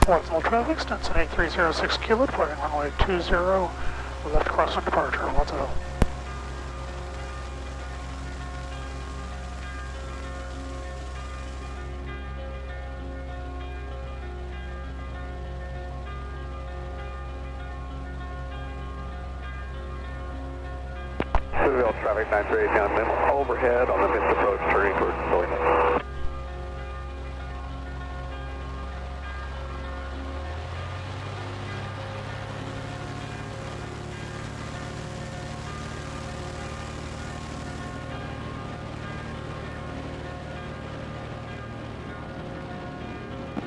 Watsonville traffic, Stinson 8306 Kilo, departing runway 20, left crossing departure, Watsonville. Civil traffic 938 down overhead on the missed approach, turning towards North.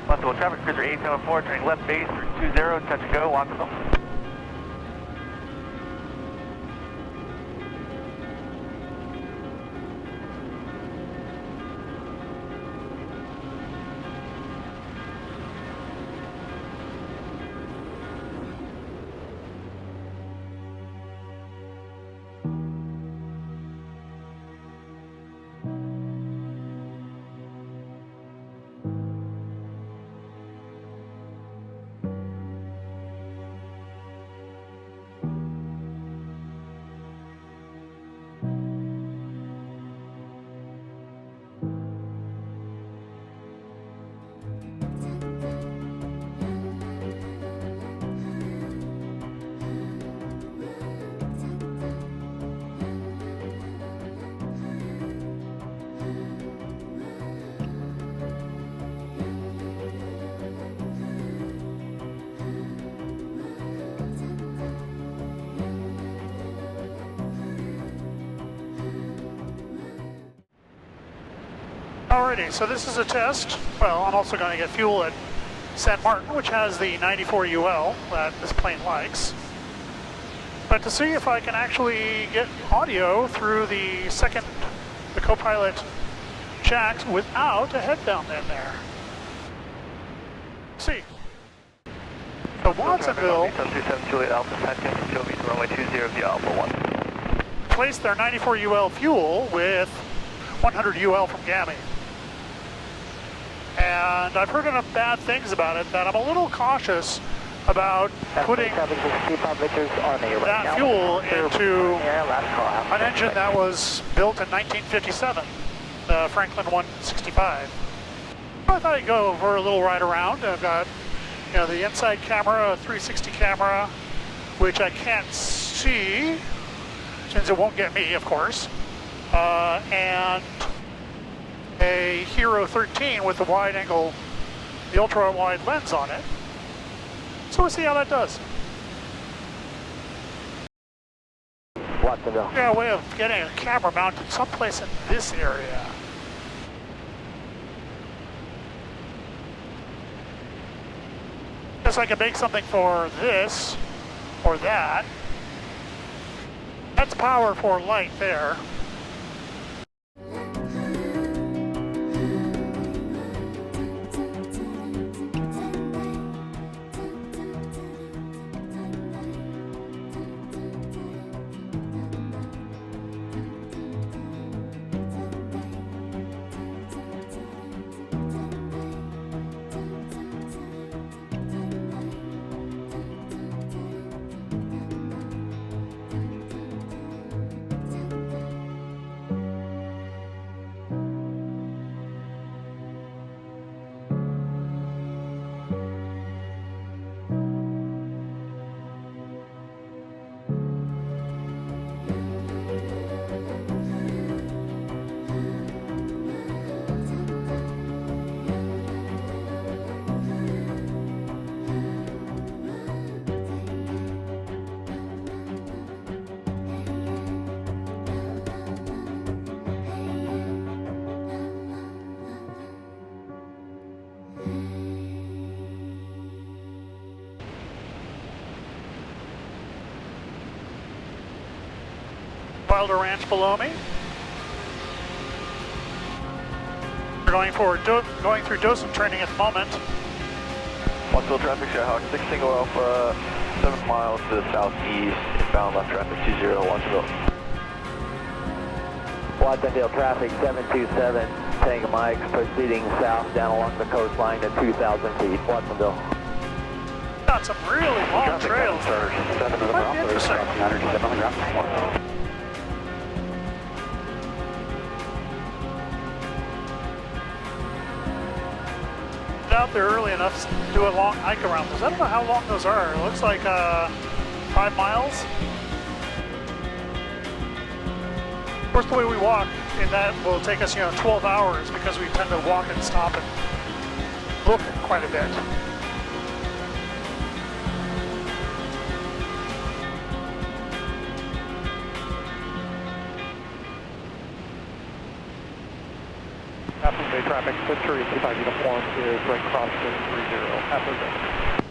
Watsonville traffic cruiser 874, turning left base for 20, touch and go, Watsonville. Alrighty, so this is a test. Well, I'm also going to get fuel at San Martin, which has the 94 UL that this plane likes. But to see if I can actually get audio through the co-pilot jacks without a headband in there. Let's see. So Watsonville placed their 94 UL fuel with 100 UL from GAMI. And I've heard enough bad things about it that I'm a little cautious about putting that fuel into an engine that was built in 1957, the Franklin 165. I thought I'd go for a little ride around. I've got, you know, the inside camera, a 360 camera, which I can't see, since it won't get me, of course, and a Hero 13 with the wide angle, the ultra wide lens on it. So we'll see how that does. Watsonville. Yeah, a way of getting a camera mounted someplace in this area. Guess I could make something for this or that. That's power for light there. Wilder Ranch below me. We're going through dosing training at the moment. Watsonville traffic, Skyhawk 6 single Alpha, 7 miles to the southeast, inbound left traffic 20, Watsonville. Watsonville traffic 727, Tango Mike, proceeding south down along the coastline at 2,000 feet, Watsonville. got some really long trails. Might be interesting. Out there early enough to do a long hike around those. I don't know how long those are. It looks like 5 miles. Of course, the way we walk, and that will take us, 12 hours because we tend to walk and stop and look quite a bit. Apple Bay traffic, Century 25 uniform is right crossing 30. Apple Bay.